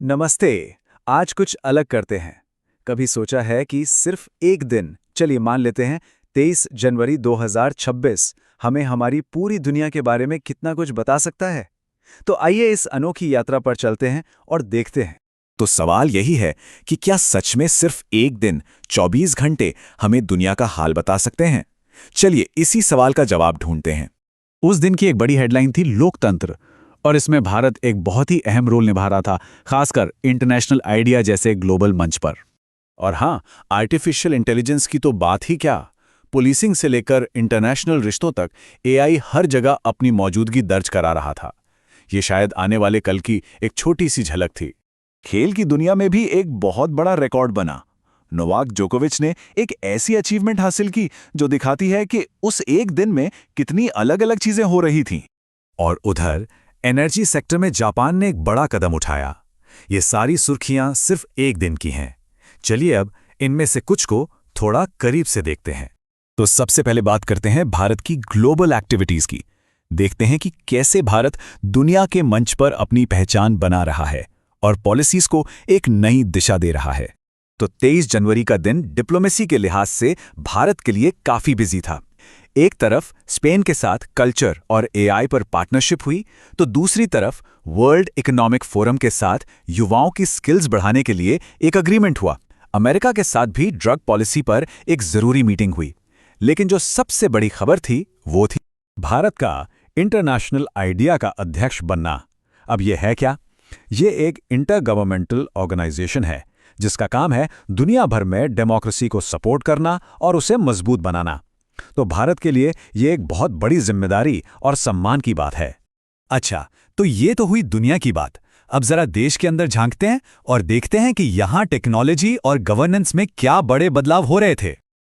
नमस्ते। आज कुछ अलग करते हैं। कभी सोचा है कि सिर्फ एक दिन, चलिए मान लेते हैं 23 जनवरी 2026, हमें हमारी पूरी दुनिया के बारे में कितना कुछ बता सकता है। तो आइए इस अनोखी यात्रा पर चलते हैं और देखते हैं। तो सवाल यही है कि क्या सच में सिर्फ एक दिन 24 घंटे हमें दुनिया का हाल बता सकते हैं? चलिए इसी सवाल का जवाब ढूंढते हैं। उस दिन की एक बड़ी हेडलाइन थी लोकतंत्र, और इसमें भारत एक बहुत ही अहम रोल निभा रहा था, खासकर इंटरनेशनल आइडिया जैसे ग्लोबल मंच पर। और हाँ, आर्टिफिशियल इंटेलिजेंस की तो बात ही क्या। पुलिसिंग से लेकर इंटरनेशनल रिश्तों तक एआई हर जगह अपनी मौजूदगी दर्ज करा रहा था। ये शायद आने वाले कल की एक छोटी सी झलक थी। खेल की दुनिया में भी एक बहुत बड़ा रिकॉर्ड बना। नोवाक जोकोविच ने एक ऐसी अचीवमेंट हासिल की जो दिखाती है कि उस एक दिन में कितनी अलग अलग चीजें हो रही थीं। और उधर एनर्जी सेक्टर में जापान ने एक बड़ा कदम उठाया। ये सारी सुर्खियां सिर्फ एक दिन की हैं। चलिए अब इनमें से कुछ को थोड़ा करीब से देखते हैं। तो सबसे पहले बात करते हैं भारत की ग्लोबल एक्टिविटीज की। देखते हैं कि कैसे भारत दुनिया के मंच पर अपनी पहचान बना रहा है और पॉलिसीज को एक नई दिशा दे रहा है। तो 23 जनवरी का दिन डिप्लोमेसी के लिहाज से भारत के लिए काफी बिजी था। एक तरफ स्पेन के साथ कल्चर और एआई पर पार्टनरशिप हुई, तो दूसरी तरफ वर्ल्ड इकोनॉमिक फोरम के साथ युवाओं की स्किल्स बढ़ाने के लिए एक अग्रीमेंट हुआ। अमेरिका के साथ भी ड्रग पॉलिसी पर एक जरूरी मीटिंग हुई। लेकिन जो सबसे बड़ी खबर थी वो थी भारत का इंटरनेशनल आइडिया का अध्यक्ष बनना। अब यह है क्या? ये एक इंटर गवर्नमेंटल ऑर्गेनाइजेशन है जिसका काम है दुनिया भर में डेमोक्रेसी को सपोर्ट करना और उसे मजबूत बनाना। तो भारत के लिए ये एक बहुत बड़ी जिम्मेदारी और सम्मान की बात है। अच्छा, तो ये तो हुई दुनिया की बात। अब जरा देश के अंदर झांकते हैं और देखते हैं कि यहाँ टेक्नोलॉजी और गवर्नेंस में क्या बड़े बदलाव हो रहे थे।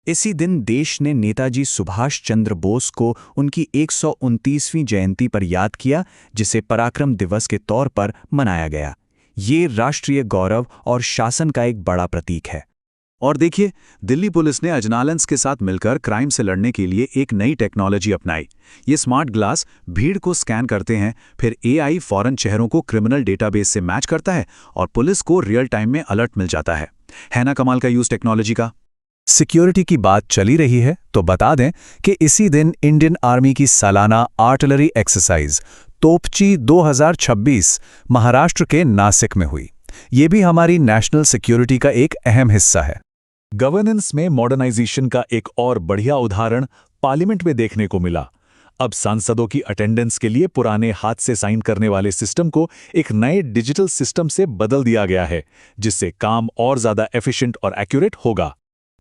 इसी दिन देश ने नेताजी सुभाष चंद्र बोस को उनकी 129वीं जयंती पर याद किया, जिसे पराक्रम दिवस के तौर पर मनाया गया। ये राष्ट्रीय गौरव और शासन का एक बड़ा प्रतीक है। और देखिए, दिल्ली पुलिस ने अजनालंस के साथ मिलकर क्राइम से लड़ने के लिए एक नई टेक्नोलॉजी अपनाई। ये स्मार्ट ग्लास भीड़ को स्कैन करते हैं, फिर एआई फौरन चेहरों को क्रिमिनल डेटाबेस से मैच करता है और पुलिस को रियल टाइम में अलर्ट मिल जाता है ना कमाल का यूज टेक्नोलॉजी का। सिक्योरिटी की बात चली रही है तो बता दें कि इसी दिन इंडियन आर्मी की सालाना आर्टिलरी एक्सरसाइज तोपची 2026 महाराष्ट्र के नासिक में हुई। ये भी हमारी नेशनल सिक्योरिटी का एक अहम हिस्सा है। गवर्नेंस में मॉडर्नाइजेशन का एक और बढ़िया उदाहरण पार्लियामेंट में देखने को मिला। अब सांसदों की अटेंडेंस के लिए पुराने हाथ से साइन करने वाले सिस्टम को एक नए डिजिटल सिस्टम से बदल दिया गया है, जिससे काम और ज्यादा एफिशिएंट और एक्यूरेट होगा।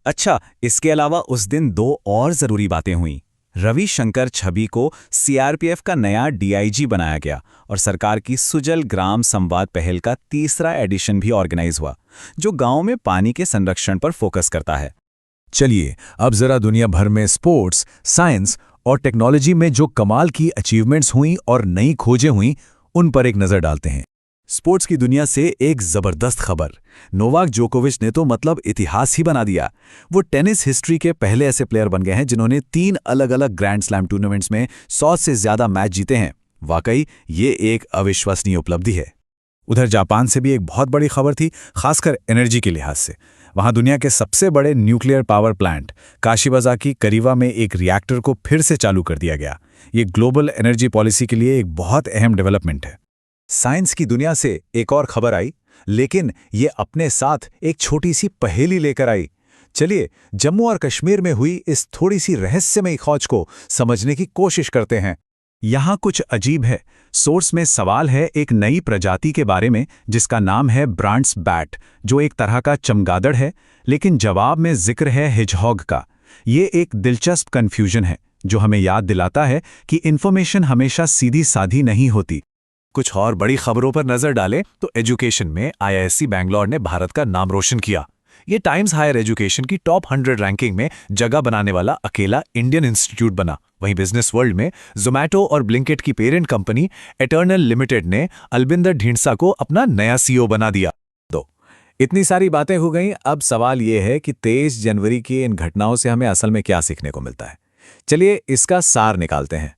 अच्छा, इसके अलावा उस दिन दो और जरूरी बातें हुईं। रविशंकर छवि को सीआरपीएफ का नया डीआईजी बनाया गया और सरकार की सुजल ग्राम संवाद पहल का तीसरा एडिशन भी ऑर्गेनाइज हुआ, जो गांव में पानी के संरक्षण पर फोकस करता है। चलिए अब जरा दुनिया भर में स्पोर्ट्स, साइंस और टेक्नोलॉजी में जो कमाल की अचीवमेंट्स हुई और नई खोजें हुई, उन पर एक नजर डालते हैं। स्पोर्ट्स की दुनिया से एक जबरदस्त खबर। नोवाक जोकोविच ने तो मतलब इतिहास ही बना दिया। वो टेनिस हिस्ट्री के पहले ऐसे प्लेयर बन गए हैं जिन्होंने 3 अलग अलग ग्रैंड स्लैम टूर्नामेंट्स में 100 से ज्यादा मैच जीते हैं। वाकई ये एक अविश्वसनीय उपलब्धि है। उधर जापान से भी एक बहुत बड़ी खबर थी, खासकर एनर्जी के लिहाज से। वहां दुनिया के सबसे बड़े न्यूक्लियर पावर प्लांट काशीबाज़ाकी करीवा में एक रिएक्टर को फिर से चालू कर दिया गया। ये ग्लोबल एनर्जी पॉलिसी के लिए एक बहुत अहम डेवलपमेंट है। साइंस की दुनिया से एक और खबर आई, लेकिन ये अपने साथ एक छोटी सी पहेली लेकर आई। चलिए जम्मू और कश्मीर में हुई इस थोड़ी सी रहस्यमयी खोज को समझने की कोशिश करते हैं। यहाँ कुछ अजीब है। सोर्स में सवाल है एक नई प्रजाति के बारे में जिसका नाम है ब्रांड्स बैट, जो एक तरह का चमगादड़ है, लेकिन जवाब में जिक्र है हिजहॉग का। ये एक दिलचस्प कन्फ्यूजन है जो हमें याद दिलाता है कि इन्फॉर्मेशन हमेशा सीधी साधी नहीं होती। कुछ और बड़ी खबरों पर नजर डालें तो एजुकेशन में आईआईएससी बैंगलोर ने भारत का नाम रोशन किया। ये टाइम्स हायर एजुकेशन की टॉप 100 रैंकिंग में जगह बनाने वाला अकेला इंडियन इंस्टीट्यूट बना। वहीं बिजनेस वर्ल्ड में जोमैटो और ब्लिंकिट की पेरेंट कंपनी एटर्नल लिमिटेड ने अलबिंदर ढींडसा को अपना नया सीईओ बना दिया। इतनी सारी बातें हो गईं, अब सवाल ये है कि 23 जनवरी की इन घटनाओं से हमें असल में क्या सीखने को मिलता है। चलिए इसका सार निकालते हैं।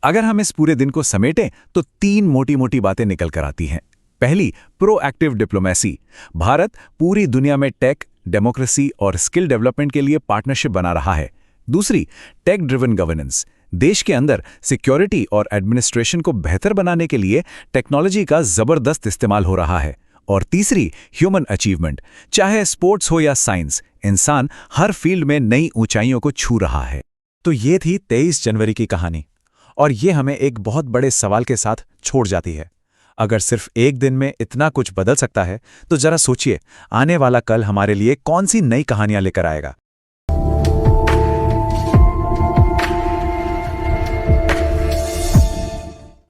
अगर हम इस पूरे दिन को समेटें तो 3 मोटी मोटी बातें निकल कर आती हैं। पहली, प्रोएक्टिव डिप्लोमेसी। भारत पूरी दुनिया में टेक, डेमोक्रेसी और स्किल डेवलपमेंट के लिए पार्टनरशिप बना रहा है। दूसरी, टेक ड्रिवन गवर्नेंस। देश के अंदर सिक्योरिटी और एडमिनिस्ट्रेशन को बेहतर बनाने के लिए टेक्नोलॉजी का जबरदस्त इस्तेमाल हो रहा है। और तीसरी, ह्यूमन अचीवमेंट। चाहे स्पोर्ट्स हो या साइंस, इंसान हर फील्ड में नई ऊंचाइयों को छू रहा है। तो ये थी 23 जनवरी की कहानी, और ये हमें एक बहुत बड़े सवाल के साथ छोड़ जाती है। अगर सिर्फ एक दिन में इतना कुछ बदल सकता है, तो जरा सोचिए आने वाला कल हमारे लिए कौन सी नई कहानियां लेकर आएगा।